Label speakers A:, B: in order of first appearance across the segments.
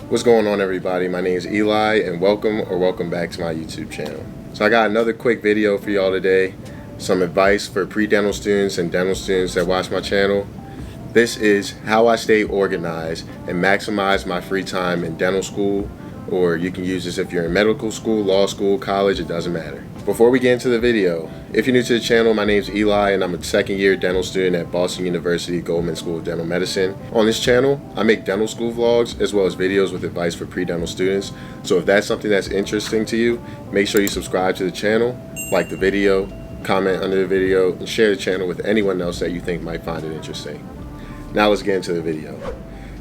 A: What's going on, everybody? My name is Eli and welcome back to my YouTube channel. So I got another quick video for y'all today. Some advice for pre-dental students and dental students that watch my channel. This is how I stay organized and maximize my free time in dental school, or you can use this if you're in medical school, law school, college, it doesn't matter. Before we get into the video, if you're new to the channel, my name is Eli and I'm a second year dental student at Boston University Goldman School of Dental Medicine. On this channel, I make dental school vlogs as well as videos with advice for pre-dental students. So if that's something that's interesting to you, make sure you subscribe to the channel, like the video, comment under the video, and share the channel with anyone else that you think might find it interesting. Now let's get into the video.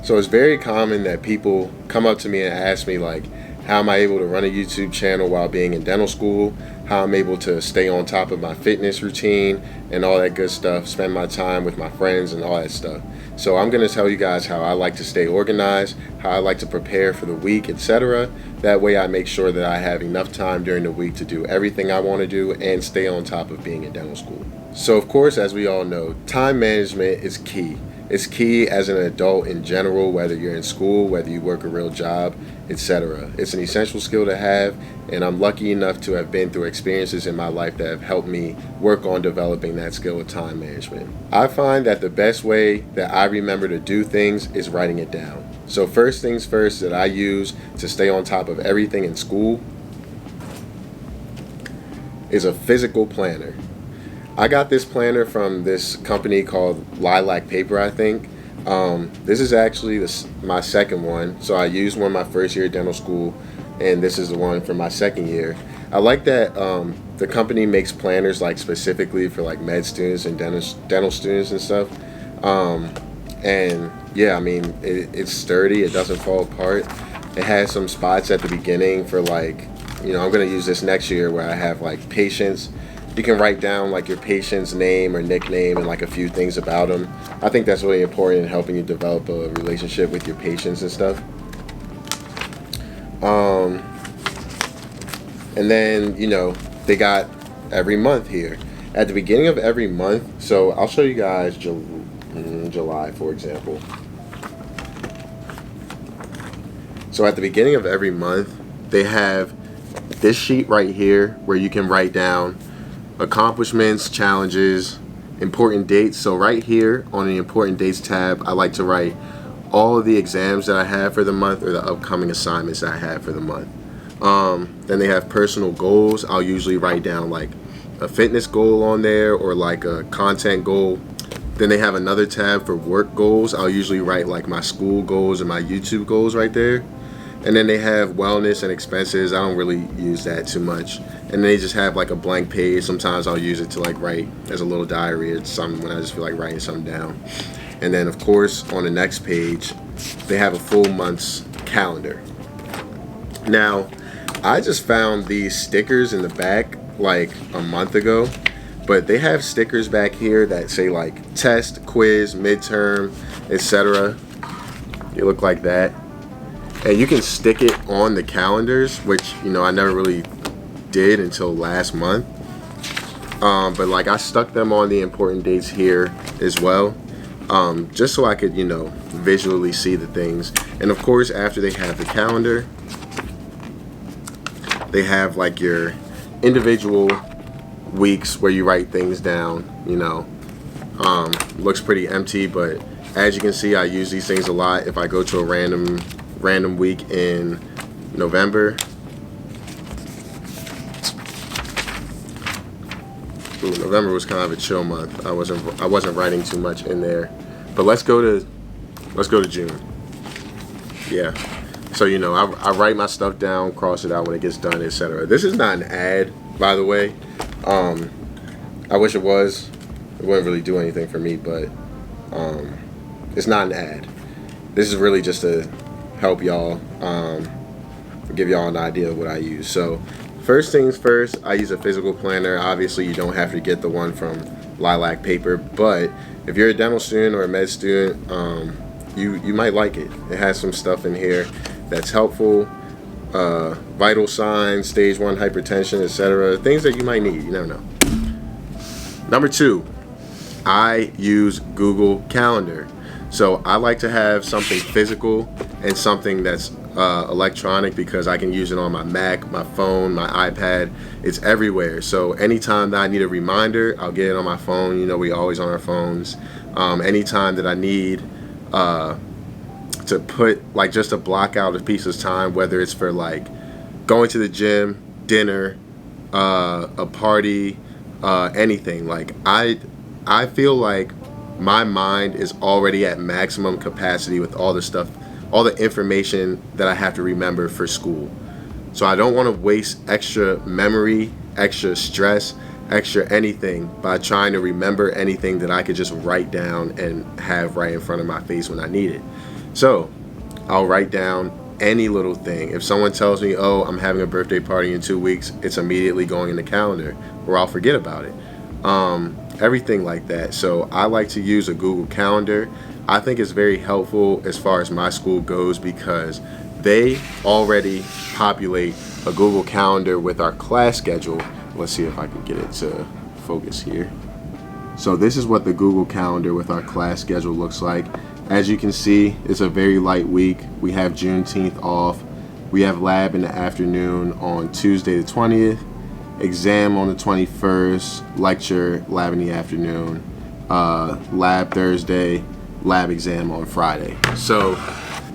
A: So it's very common that people come up to me and ask me, like, how am I able to run a YouTube channel while being in dental school? How I'm able to stay on top of my fitness routine and all that good stuff, spend my time with my friends and all that stuff. So I'm going to tell you guys how I like to stay organized, how I like to prepare for the week, etc. That way I make sure that I have enough time during the week to do everything I want to do and stay on top of being in dental school. So of course, as we all know, time management is key. It's key as an adult in general, whether you're in school, whether you work a real job, etc. It's an essential skill to have, and I'm lucky enough to have been through experiences in my life that have helped me work on developing that skill of time management. I find that the best way that I remember to do things is writing it down. So first things first that I use to stay on top of everything in school is a physical planner. I got this planner from this company called Lilac Paper, I think. This is actually my second one. So I used one my first year of dental school, and this is the one for my second year. I like that the company makes planners like specifically for like med students and dental students and stuff. And yeah, I mean, it's sturdy. It doesn't fall apart. It has some spots at the beginning for, like, you know, I'm going to use this next year where I have like patients. You can write down like your patient's name or nickname and like a few things about them. I think that's really important in helping you develop a relationship with your patients and stuff. And then, you know, they got every month here. At the beginning of every month, so I'll show you guys July, for example. So at the beginning of every month, they have this sheet right here where you can write down accomplishments, challenges, important dates. So right here on the important dates tab, I like to write all of the exams that I have for the month or the upcoming assignments that I have for the month. Then they have personal goals. I'll usually write down like a fitness goal on there or like a content goal. Then they have another tab for work goals. I'll usually write like my school goals and my YouTube goals right there. And then they have wellness and expenses. I don't really use that too much. And they just have like a blank page. Sometimes I'll use it to like write as a little diary or something when I just feel like writing something down. And then of course on the next page, they have a full month's calendar. Now, I just found these stickers in the back like a month ago, but they have stickers back here that say like test, quiz, midterm, etc. They look like that. And you can stick it on the calendars, which, you know, I never really did until last month. But like I stuck them on the important dates here as well, just so I could, you know, visually see the things. And of course, after they have the calendar, they have like your individual weeks where you write things down, you know. Looks pretty empty, but as you can see, I use these things a lot. If I go to a random week in November. Ooh, November was kind of a chill month. I wasn't writing too much in there. But let's go to June. Yeah. So, you know, I write my stuff down, cross it out when it gets done, etc. This is not an ad, by the way. I wish it was. It wouldn't really do anything for me, but it's not an ad. This is really just a help y'all, give y'all an idea of what I use. So first things first, I use a physical planner. Obviously you don't have to get the one from Lilac Paper, but if you're a dental student or a med student, you might like it. It has some stuff in here that's helpful, vital signs, stage 1 hypertension, etc. Things that you might need, you never know. Number 2, I use Google Calendar. So I like to have something physical and something that's electronic, because I can use it on my Mac, my phone, my iPad. It's everywhere. So anytime that I need a reminder, I'll get it on my phone. You know, we always on our phones. Anytime that I need to put, like, just to block out a piece of time, whether it's for like going to the gym, dinner, a party, anything. Like I feel like my mind is already at maximum capacity with all the stuff, all the information that I have to remember for school. So I don't want to waste extra memory, extra stress, extra anything by trying to remember anything that I could just write down and have right in front of my face when I need it. So I'll write down any little thing. If someone tells me, oh, I'm having a birthday party in 2 weeks, it's immediately going in the calendar, or I'll forget about it. Everything like that. So I like to use a Google Calendar. I think it's very helpful as far as my school goes, because they already populate a Google Calendar with our class schedule. Let's see if I can get it to focus here. So this is what the Google Calendar with our class schedule looks like. As you can see, it's a very light week. We have Juneteenth off. We have lab in the afternoon on Tuesday the 20th, exam on the 21st, lecture, lab in the afternoon, lab Thursday, lab exam on Friday. So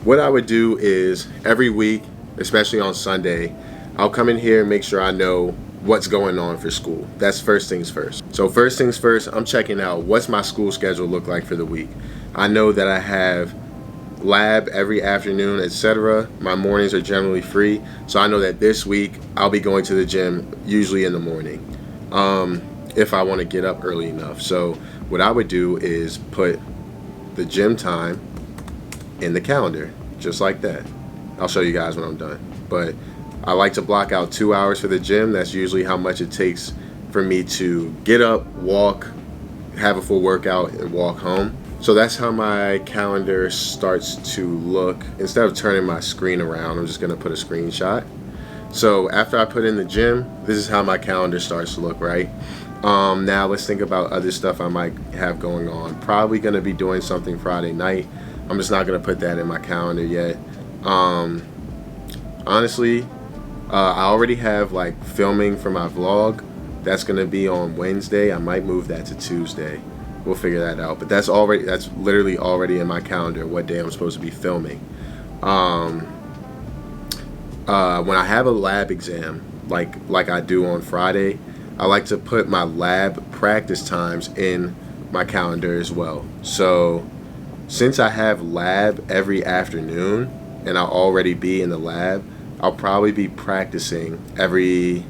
A: what I would do is every week, especially on Sunday, I'll come in here and make sure I know what's going on for school. That's first things first. So first things first, I'm checking out what's my school schedule look like for the week. I know that I have lab every afternoon, etc. My mornings are generally free, so I know that this week I'll be going to the gym usually in the morning, if I want to get up early enough. So what I would do is put the gym time in the calendar, just like that. I'll show you guys when I'm done. But I like to block out 2 hours for the gym. That's usually how much it takes for me to get up, walk, have a full workout, and walk home. So that's how my calendar starts to look. Instead of turning my screen around, I'm just gonna put a screenshot. So after I put in the gym, this is how my calendar starts to look, right? Now let's think about other stuff I might have going on. Probably gonna be doing something Friday night. I'm just not gonna put that in my calendar yet. Honestly, I already have like filming for my vlog. That's gonna be on Wednesday. I might move that to Tuesday. We'll figure that out. But that's literally already in my calendar, what day I'm supposed to be filming. When I have a lab exam, like I do on Friday, I like to put my lab practice times in my calendar as well. So since I have lab every afternoon and I'll already be in the lab, I'll probably be practicing every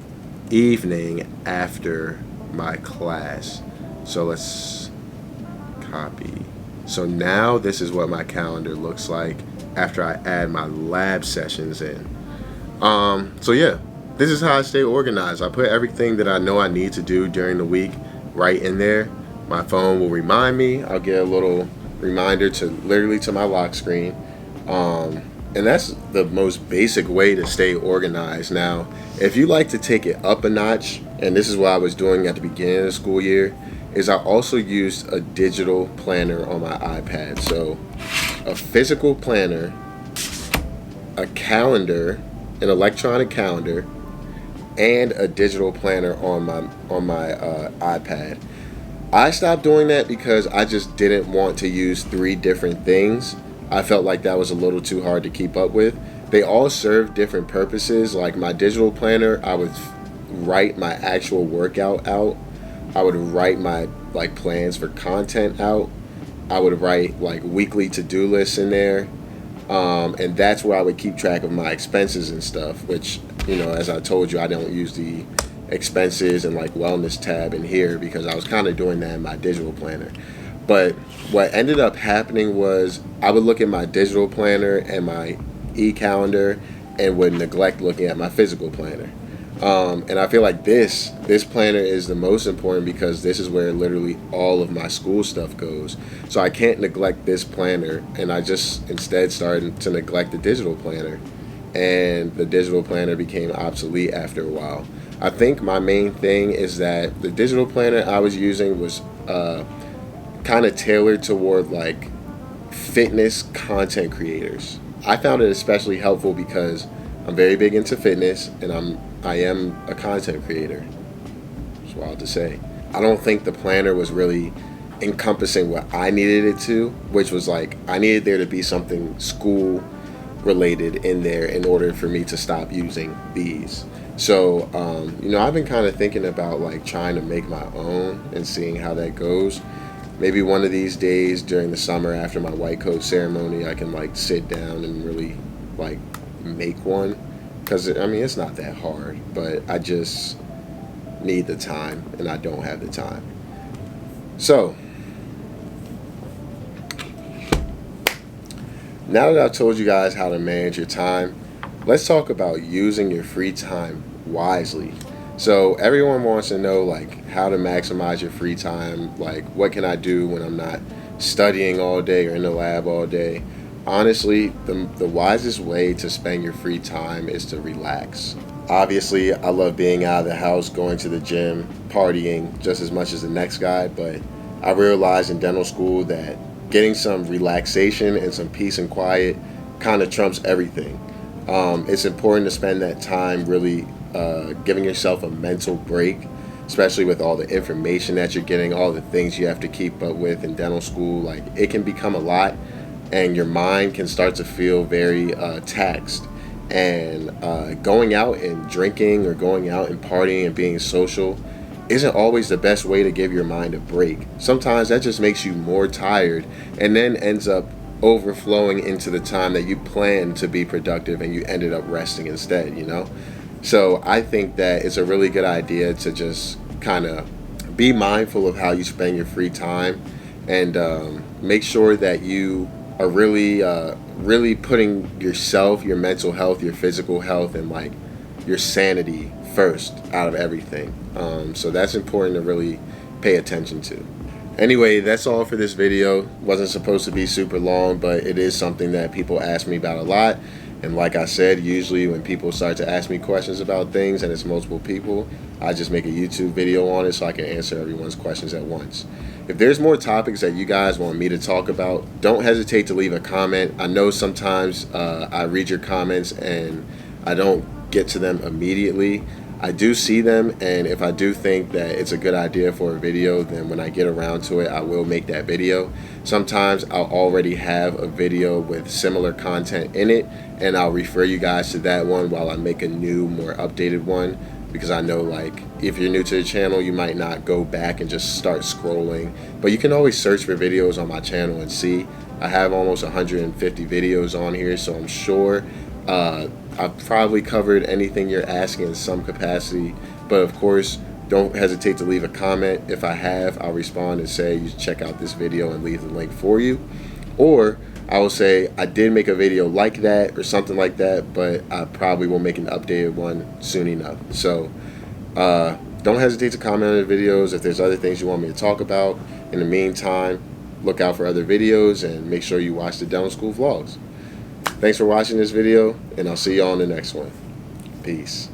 A: evening after my class. So let's copy. So now this is what my calendar looks like after I add my lab sessions in. So yeah, this is how I stay organized. I put everything that I know I need to do during the week right in there. My phone will remind me. I'll get a little reminder to my lock screen. And that's the most basic way to stay organized. Now, if you like to take it up a notch, and this is what I was doing at the beginning of the school year, is I also used a digital planner on my iPad. So a physical planner, a calendar, an electronic calendar, and a digital planner on my iPad. I stopped doing that because I just didn't want to use 3 different things. I felt like that was a little too hard to keep up with. They all serve different purposes. Like my digital planner, I would write my actual workout out. I would write my plans for content out. I would write weekly to-do lists in there. And that's where I would keep track of my expenses and stuff, which, as I told you, I don't use the expenses and wellness tab in here because I was kind of doing that in my digital planner. But what ended up happening was I would look at my digital planner and my e-calendar and would neglect looking at my physical planner. And I feel like this planner is the most important because this is where literally all of my school stuff goes. So I can't neglect this planner, and I just instead started to neglect the digital planner. And the digital planner became obsolete after a while. I think my main thing is that the digital planner I was using was kind of tailored toward fitness content creators. I found it especially helpful because I'm very big into fitness and I am a content creator. It's wild to say. I don't think the planner was really encompassing what I needed it to, which was like I needed there to be something school related in there in order for me to stop using these. So I've been kind of thinking about like trying to make my own and seeing how that goes. Maybe one of these days during the summer after my white coat ceremony, I can like sit down and really like make one, because it's not that hard, but I just need the time and I don't have the time. So now that I've told you guys how to manage your time, let's talk about using your free time wisely. So everyone wants to know like how to maximize your free time, like what can I do when I'm not studying all day or in the lab all day. Honestly, the wisest way to spend your free time is to relax. Obviously, I love being out of the house, going to the gym, partying just as much as the next guy, but I realized in dental school that getting some relaxation and some peace and quiet kind of trumps everything. It's important to spend that time really giving yourself a mental break, especially with all the information that you're getting, all the things you have to keep up with in dental school. Like, it can become a lot and your mind can start to feel very taxed. And going out and drinking or going out and partying and being social isn't always the best way to give your mind a break. Sometimes that just makes you more tired and then ends up overflowing into the time that you planned to be productive and you ended up resting instead, So I think that it's a really good idea to just kind of be mindful of how you spend your free time and make sure that you are really putting yourself, your mental health, your physical health, and like your sanity first out of everything. So that's important to really pay attention to. Anyway, that's all for this video. Wasn't supposed to be super long, but it is something that people ask me about a lot. And like I said, usually when people start to ask me questions about things and it's multiple people, I just make a YouTube video on it so I can answer everyone's questions at once. If there's more topics that you guys want me to talk about, don't hesitate to leave a comment. I know sometimes I read your comments and I don't get to them immediately. I do see them, and if I do think that it's a good idea for a video, then when I get around to it, I will make that video. Sometimes I'll already have a video with similar content in it, and I'll refer you guys to that one while I make a new, more updated one, because I know, like, if you're new to the channel, you might not go back and just start scrolling, but you can always search for videos on my channel and see. I have almost 150 videos on here, so I'm sure I've probably covered anything you're asking in some capacity, but of course, don't hesitate to leave a comment. If I have, I'll respond and say you should check out this video and leave the link for you. Or I will say I did make a video like that or something like that, but I probably will make an updated one soon enough. So don't hesitate to comment on the videos if there's other things you want me to talk about. In the meantime, look out for other videos and make sure you watch the dental school vlogs. Thanks for watching this video, and I'll see you all in the next one. Peace.